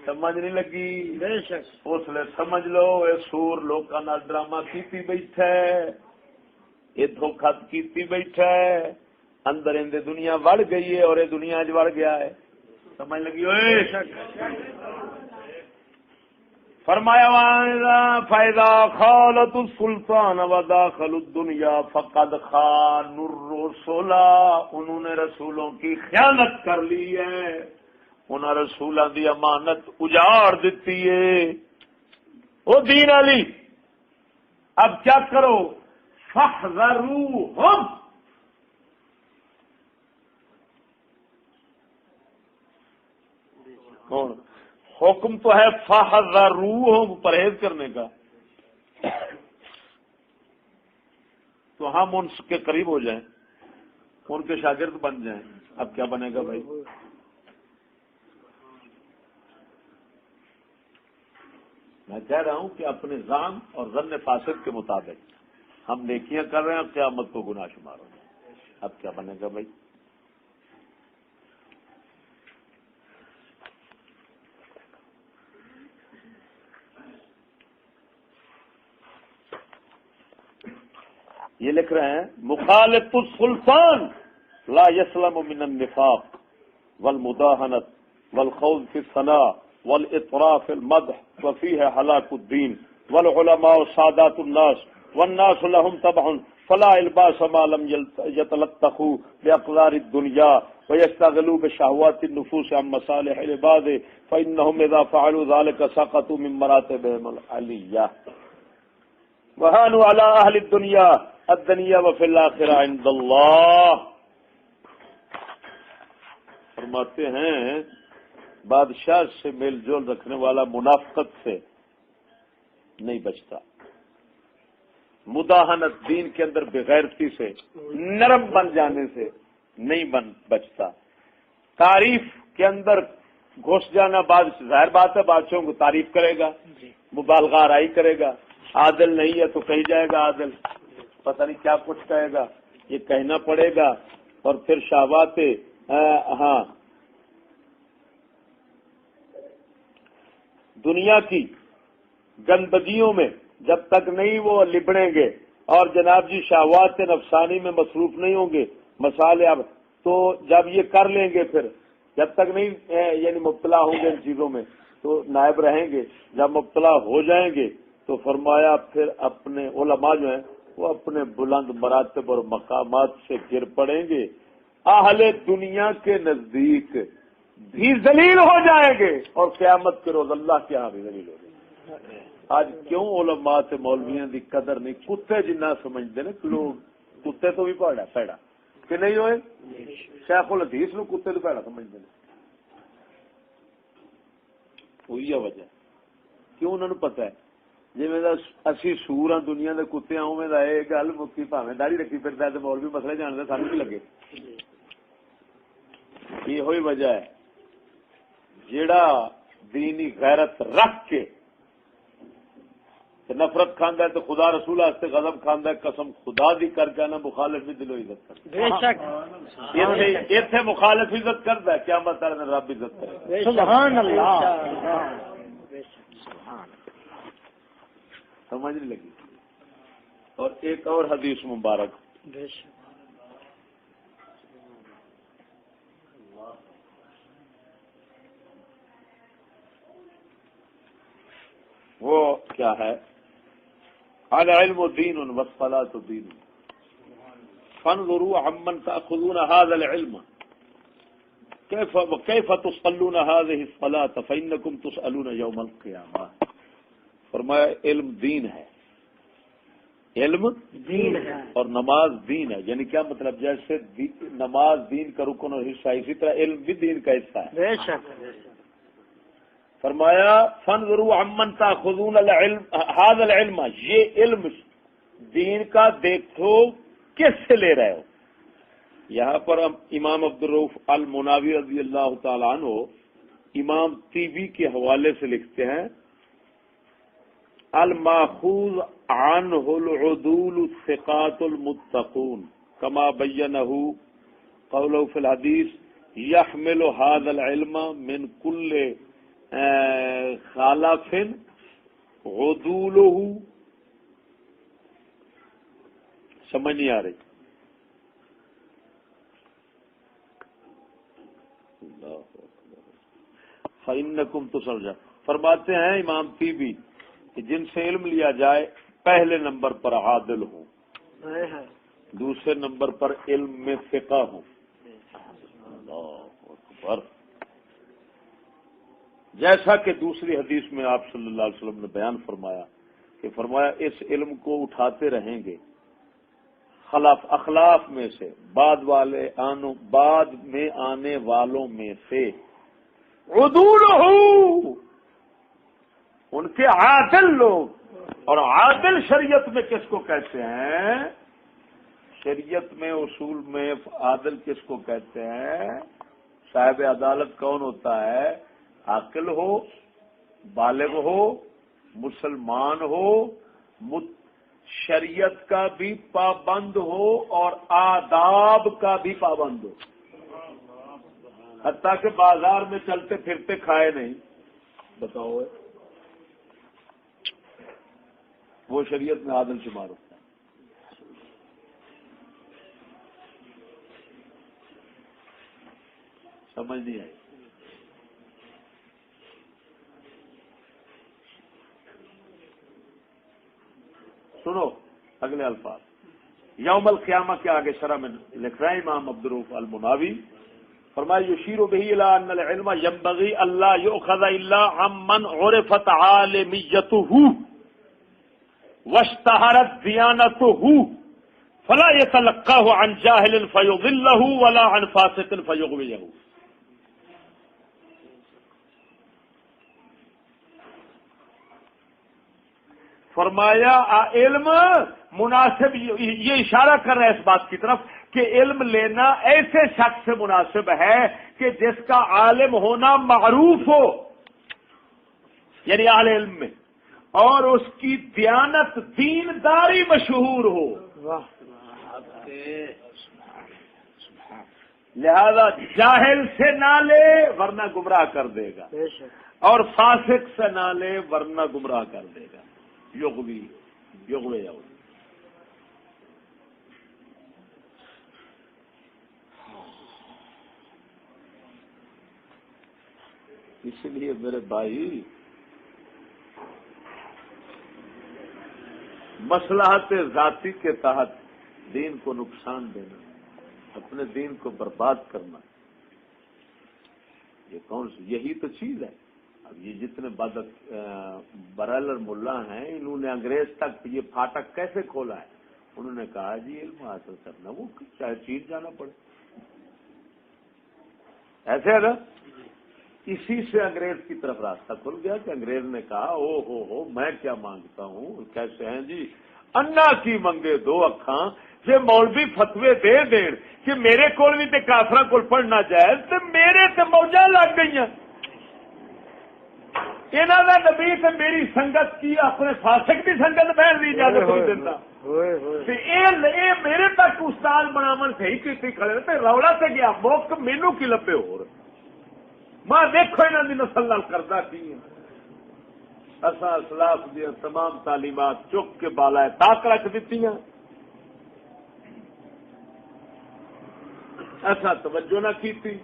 سمجھ نہیں لگی؟ بے شک اس لیے سمجھ لو اے سور لوکاں نال ڈرامہ کیتی بیٹھا ہے، یہ دھوکھا کیتی بیٹھا ہے، اندر اندے دنیا وڑ گئی ہے اور یہ دنیا وڑ گیا ہے، سمجھ لگی ہوئے؟ فرمایا فائدہ خالت السلطان وداخل الدنیا فقد خان الرسولا، انہوں نے رسولوں کی خیانت کر لی ہے، انہاں رسولوں دی امانت اجاڑ دیتی ہے۔ وہ دین علی اب کیا کرو، فاحذروہم، حکم تو ہے فاحذروہم، پرہیز کرنے کا، تو ہم ان کے قریب ہو جائیں، ان کے شاگرد بن جائیں۔ اب کیا بنے گا بھائی؟ میں کہہ رہا ہوں کہ اپنے ظان اور ظن فاسد کے مطابق ہم نیکیاں کر رہے ہیں، اب قیامت کو گناہ شمار ہو جائے، اب کیا بنے گا بھائی؟ یہ لکھ رہے ہیں مخالف السلطان لا يسلم من النفاق والمداهنة والخوض في الثناء والإطراء في المدح وفيه هلاك الدين، والعلماء سادات الناس والناس لهم تبع، فلا الباس ما لم يتلطخوا بأقدار الدنيا ويشتغلوا بشهوات النفوس عن مصالح العباد، فإنهم إذا فعلوا ذلك سقطوا من مراتبهم العلية وهانوا على أهل الدنيا الدنيا وفي الآخرة عند اللہ۔ فرماتے ہیں بادشاہ سے میل جول رکھنے والا منافقت سے نہیں بچتا، مداحنت دین کے اندر بغیرتی سے، نرم بن جانے سے نہیں بچتا، تعریف کے اندر گھس جانا، ظاہر بات ہے بادشاہوں کو تعریف کرے گا، مبالغہ آرائی کرے گا، عادل نہیں ہے تو کہیں جائے گا عادل، پتہ نہیں کیا کچھ کہے گا، یہ کہنا پڑے گا، اور پھر شہوات دنیا کی گندگیوں میں جب تک نہیں وہ لبڑیں گے اور جناب جی شہوات نفسانی میں مصروف نہیں ہوں گے، مسالے اب تو جب یہ کر لیں گے، پھر جب تک نہیں یعنی مبتلا ہوں گے ان چیزوں میں تو نائب رہیں گے، جب مبتلا ہو جائیں گے تو فرمایا پھر اپنے علماء جو ہیں وہ اپنے بلند مراتب اور مقامات سے گر پڑیں گے، اہل دنیا کے نزدیک بھی ذلیل ہو جائیں گے، اور قیامت کے روز اللہ کے ہاں بھی ذلیل ہو جائیں گے۔ آج کیوں علماء تے مولویاں دی قدر نہیں؟ کتے جنہ سمجھتے ہیں لوگ، کتے تو بھی پیڑا کہ نہیں ہوئے؟ شیخ الحدیث نو کتے تو پیڑا سمجھتے ہیں، وہی وجہ کیوں انہوں نے پتہ ہے جی اسی سور ہاں دنیا دے کتے اوویں دا اے گل مکی بھاویں داڑھی رکھی پھردا تے مولوی مسئلے جاندا سانوں کی لگے۔ یہ ہوئی وجہ ہے جیڑا دینی غیرت رکھ کے نفرت کھاندا ہے تو خدا رسول واسطے غضب کھاندا ہے، قسم خدا دی کر کے نا مخالف بھی دلوں عزت کردا ہے، بے شک ایتھے مخالف عزت کردا ہے، قیامت والے دن رب عزت کرے گا، سبحان اللہ، سمجھ نہیں لگی؟ اور ایک اور حدیث مبارک، وہ کیا ہے؟ العلم دین والصلاة دین فانظروا عمن تأخذون هذا العلم كيف تصلون هذه الصلاة فإنكم تسألون يوم القيامة۔ فرمایا علم دین ہے، علم دین ہے اور نماز دین ہے، یعنی کیا مطلب؟ جیسے نماز دین کا رکن اور حصہ، اسی طرح علم بھی دین کا حصہ ہے، بے شک۔ فرمایا فانظروا عمن تاخذون العلم هذا العلم، یہ علم دین کا دیکھو کس سے لے رہے ہو۔ یہاں پر امام عبدالرؤف المناوی رضی اللہ تعالی عنہ امام طیبی کے حوالے سے لکھتے ہیں الماخوذ عنہ العدول الثقات المتقون كما بینہ قوله فی الحدیث یحمل هذا العلم من كل خالف عدوله، سمجھ نہیں آ رہی؟ فإنکم تسلون، فرماتے ہیں امام طیبی کہ جن سے علم لیا جائے پہلے نمبر پر عادل ہوں، دوسرے نمبر پر علم میں فقہ ہوں۔ اللہ اکبر۔ جیسا کہ دوسری حدیث میں آپ صلی اللہ علیہ وسلم نے بیان فرمایا کہ فرمایا اس علم کو اٹھاتے رہیں گے اخلاف میں سے، بعد میں آنے والوں میں سے عدول ہو، ان کے عادل لوگ۔ اور عادل شریعت میں کس کو کہتے ہیں؟ شریعت میں اصول میں عادل کس کو کہتے ہیں؟ صاحب عدالت کون ہوتا ہے؟ عاقل ہو، بالغ ہو، مسلمان ہو، شریعت کا بھی پابند ہو اور آداب کا بھی پابند ہو، حتیٰ کہ بازار میں چلتے پھرتے کھائے نہیں۔ بتاؤ وہ شریعت میں عادل شمار ہوتا ہے۔ سمجھ نہیں آئی؟ سنو اگلے الفاظ یوم القیامہ کے آگے شرح میں لکھ رہے ہیں امام عبدالرؤف المناوی، فرمایا یشیر بہ الی ان العلم ينبغي الا يؤخذ الا عمن عرفت عالمیتہ واشتہرت دیانتہ فلا يتلقاه عن جاہل فیضلہ ولا عن فاسق فیغویہ۔ فرمایا علم مناسب، یہ اشارہ کر رہا ہے اس بات کی طرف کہ علم لینا ایسے شخص سے مناسب ہے کہ جس کا عالم ہونا معروف ہو، یعنی اہل علم میں، اور اس کی دیانت دینداری مشہور ہو۔ لہذا جاہل سے نہ لے ورنہ گمراہ کر دے گا، اور فاسق سے نہ لے ورنہ گمراہ کر دے گا۔ یغوی اس لیے میرے بھائی مصلحت ذاتی کے تحت دین کو نقصان دینا، اپنے دین کو برباد کرنا، یہ کون سی؟ یہی تو چیز ہے۔ اب یہ جتنے برائلر ملا ہیں، انہوں نے انگریز تک یہ پھاٹک کیسے کھولا ہے؟ انہوں نے کہا جی علم حاصل کرنا وہ چاہے چین جانا پڑے، ایسے ہے نا؟ اسی سے انگریز کی طرف راستہ کھل گیا کہ انگریز نے کہا او ہو میں کیا مانگتا ہوں، کیسے ہیں جی انا کی منگے دو اکھاں، جے مولوی فتوے دے دین کہ میرے کول بھی تے کافراں کول پڑھنا جائز تے میرے تے موجاں لگ گئیاں، انہاں دا نبی تے میری سنگت کی اپنے فاسق دی سنگت بہن دی اجازت نہیں دیندا، تے اے میرے تک استاد بناون صحیح کیتی کھڑے تے روڑا تے گیا موقع مینوں کی لبے ہور ماں دیکھو انہوں نے نسل نال کردہ کی اصا اسلاف دیا تمام تعلیمات چک کے بالائے طاق رکھ دیتی ہیں، ایسا توجہ نہ کی تھی۔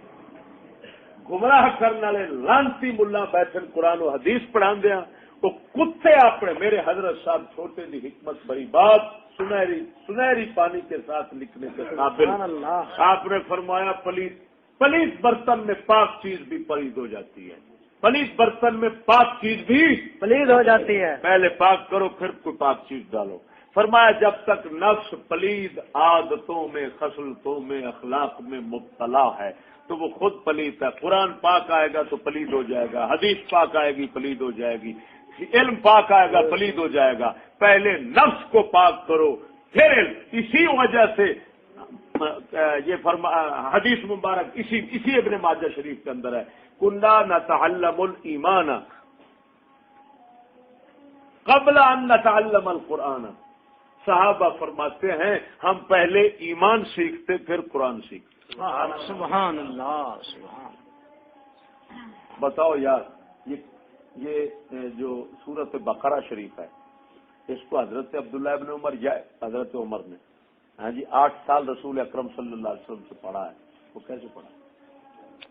گمراہ کرنے والے لانتی ملا بیٹھن قرآن و حدیث پڑھا دیا وہ کتے اپنے میرے حضرت صاحب چھوٹے دی حکمت بڑی بات سنہری پانی کے ساتھ لکھنے کے قابل۔ آپ نے فرمایا پلیت برتن میں پاک چیز بھی پلید ہو جاتی ہے، پلیت برتن میں پاک چیز بھی پلید ہو جاتی ہے، پہلے پاک کرو پھر کوئی پاک چیز ڈالو۔ فرمایا جب تک نفس پلید عادتوں میں خصلتوں میں اخلاق میں مبتلا ہے تو وہ خود پلید ہے۔ قرآن پاک آئے گا تو پلید ہو جائے گا، حدیث پاک آئے گی پلید ہو جائے گی، علم پاک آئے گا پلید ہو جائے گا۔ پہلے نفس کو پاک کرو پھر علم۔ اسی وجہ سے یہ حدیث مبارک اسی ابن ماجہ شریف کے اندر ہے، کننا نتعلم الایمان قبل ان نتعلم القرآن۔ صحابہ فرماتے ہیں ہم پہلے ایمان سیکھتے پھر قرآن سیکھتے۔ سبحان اللہ سبحان۔ بتاؤ یار یہ جو سورت بقرہ شریف ہے اس کو حضرت عبداللہ ابن عمر یا حضرت عمر نے 8 سال رسول اکرم صلی اللہ علیہ وسلم سے پڑھا ہے، وہ کیسے پڑھا؟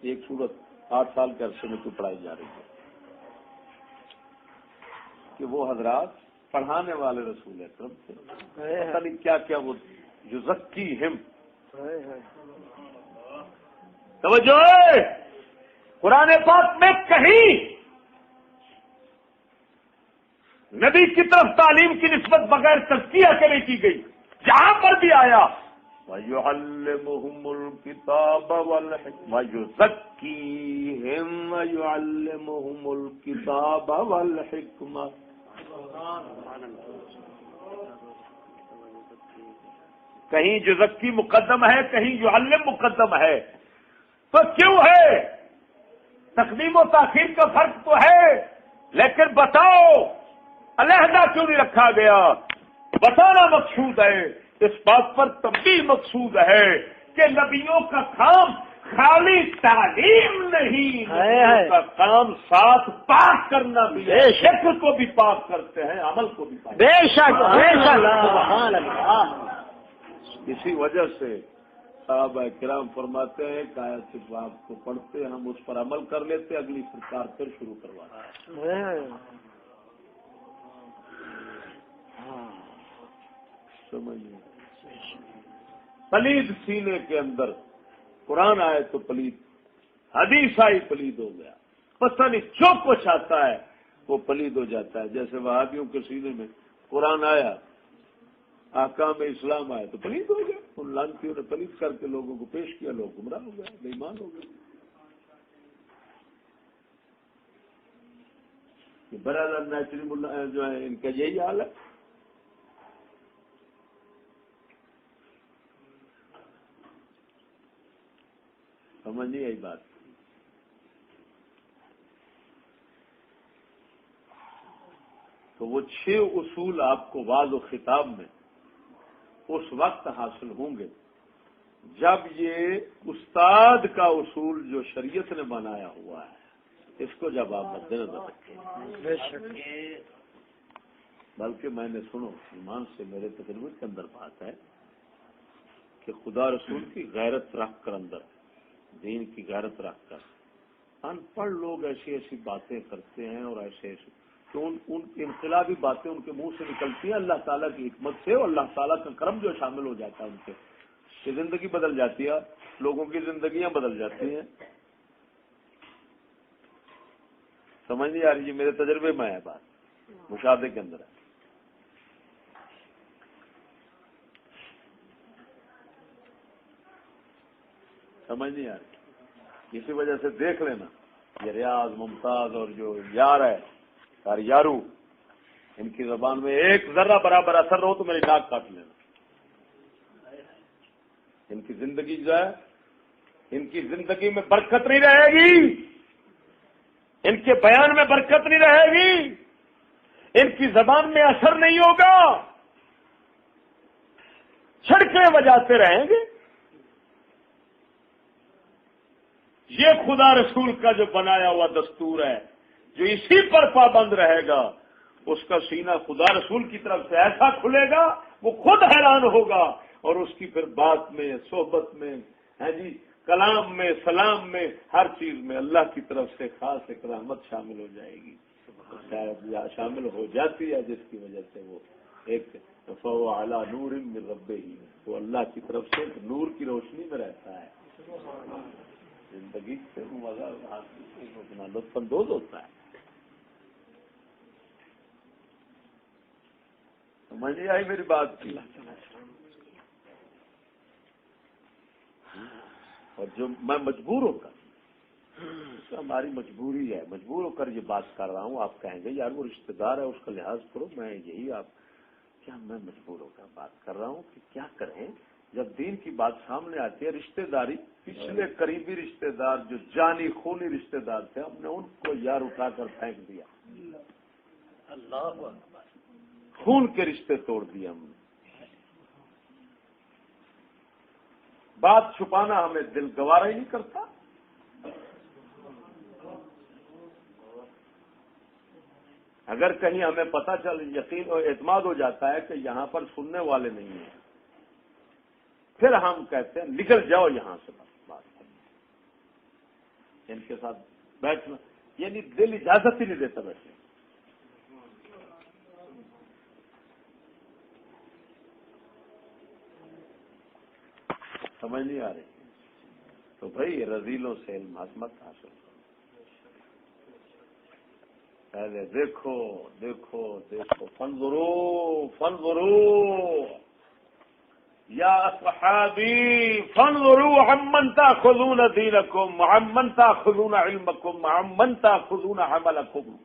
ایک سورت 8 سال کے عرصے میں تو پڑھائی جا رہی ہے۔ کہ وہ حضرات پڑھانے والے رسول اکرم تھے، پتہ نہیں کیا کیا وہ یزکیہم، توجہ ہے، قرآن پاک میں کہیں نبی کی طرف تعلیم کی نسبت بغیر تزکیہ کے نہیں کی گئی، جہاں پر بھی آیا وَيُعَلِّمُهُمُ الْكِتَابَ وَالْحِكْمَةَ وَيُزَكِّيهِمْ وَيُعَلِّمُهُمُ الْكِتَابَ وَالْحِكْمَةَ. کہیں یزکی مقدم ہے، کہیں یعلم مقدم ہے، تو کیوں ہے؟ تقدیم و تاخیر کا فرق تو ہے، لیکن بتاؤ علیحدہ کیوں نہیں رکھا گیا؟ بتانا مقصود ہے، اس بات پر تنبیہ مقصود ہے کہ نبیوں کا کام خالی تعلیم نہیں، نبیوں کا کام ساتھ پاک کرنا بھی ہے، شکل کو بھی پاک کرتے ہیں، عمل کو بھی پاک، بے شک بے شک، سبحان اللہ. اسی وجہ سے صحابہ کرام فرماتے ہیں کہ آیت آپ کو پڑھتے ہم اس پر عمل کر لیتے، اگلی سرکار پھر شروع کرواتے. سمجھئے، پلید سینے کے اندر قرآن آئے تو پلید، حدیث آئی پلید ہو گیا، پتہ نہیں جو کچھ آتا ہے وہ پلید ہو جاتا ہے. جیسے وہابیوں کے سینے میں قرآن آیا، احکام اسلام آئے تو پلید ہو گیا، ان لانتیوں نے پلید کر کے لوگوں کو پیش کیا، لوگ گمراہ ہو گئے، بے ایمان ہو گئے. برادر نیچری ملا جو ہے ان کا یہی حال ہے. سمجھ نہیں آئی بات؟ تو وہ 6 اصول آپ کو واضح و خطاب میں اس وقت حاصل ہوں گے جب یہ استاد کا اصول جو شریعت نے بنایا ہوا ہے اس کو جب آپ مد نظر رکھیں. بلکہ میں نے سنو ایمان سے میرے تجربے کے اندر بات ہے کہ خدا رسول کی غیرت رکھ کر، اندر دین کی غیرت رکھ کر ان پڑھ لوگ ایسی ایسی باتیں کرتے ہیں اور ایسے تو ان انقلابی باتیں ان کے منہ سے نکلتی ہیں اللہ تعالیٰ کی حکمت سے، اور اللہ تعالیٰ کا کرم جو شامل ہو جاتا ہے ان کے، کہ زندگی بدل جاتی ہے، لوگوں کی زندگیاں بدل جاتی ہیں. سمجھ نہیں آ رہی؟ یہ میرے تجربے میں ہے، بات مشاہدے کے اندر ہے. سمجھ نہیں آ رہی؟ اسی وجہ سے دیکھ لینا یہ ریاض ممتاز اور جو یار ہے یارو، ان کی زبان میں ایک ذرہ برابر اثر ہو تو میری ناک کاٹ لینا. ان کی زندگی جو ہے، ان کی زندگی میں برکت نہیں رہے گی، ان کے بیان میں برکت نہیں رہے گی، ان کی زبان میں اثر نہیں ہوگا، چھڑکیں بجاتے رہیں گے. یہ خدا رسول کا جو بنایا ہوا دستور ہے، جو اسی پر پابند رہے گا اس کا سینہ خدا رسول کی طرف سے ایسا کھلے گا وہ خود حیران ہوگا، اور اس کی پھر بات میں، صحبت میں، جی کلام میں، سلام میں، ہر چیز میں اللہ کی طرف سے خاص ایک رحمت شامل ہو جائے گی، شاید شامل ہو جاتی ہے، جس کی وجہ سے وہ ایک فَهُوَ عَلَى نُورٍ مِّن رَبِّهِ، وہ اللہ کی طرف سے ایک نور کی روشنی میں رہتا ہے، زندگی سے مزہ اپنا لطف اندوز ہوتا ہے. سمجھ نہیں آئی میری بات کی؟ اور جو میں مجبور ہو کر، ہماری مجبوری ہے، مجبور ہو کر یہ بات کر رہا ہوں. آپ کہیں گے یار وہ رشتہ دار ہے، اس کا لحاظ کرو. میں یہی آپ کیا میں مجبور ہو کر بات کر رہا ہوں کہ کیا کریں جب دین کی بات سامنے آتی ہے. رشتہ داری، پچھلے قریبی رشتہ دار جو جانی خونی رشتہ دار تھے، ہم نے ان کو یار اٹھا کر پھینک دیا، اللہ خون کے رشتے توڑ دیے ہم نے. بات چھپانا ہمیں دل گوارا ہی نہیں کرتا. اگر کہیں ہمیں پتہ چل، یقین اور اعتماد ہو جاتا ہے کہ یہاں پر سننے والے نہیں ہیں، پھر ہم کہتے ہیں نکل جاؤ یہاں سے، بات کریں ان کے ساتھ بیٹھنا، یعنی دل اجازت ہی نہیں دیتا بیٹھنے. سمجھ نہیں آ رہی؟ تو بھائی رذیلوں سے علم مت حاصل کرو، پہلے دیکھو دیکھو دیکھو، فانظروا یا اصحابی فانظروا عمن تاخذون دینکم عمن تاخذون علمکم عمن تاخذون عملکم.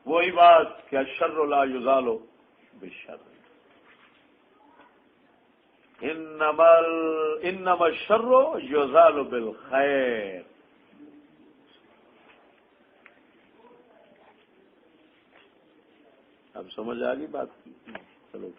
وہی بات کہ الشر لا یزال بالشر، انما الشر یزال بالخیر. اب سمجھ آ گئی بات کی؟ چلو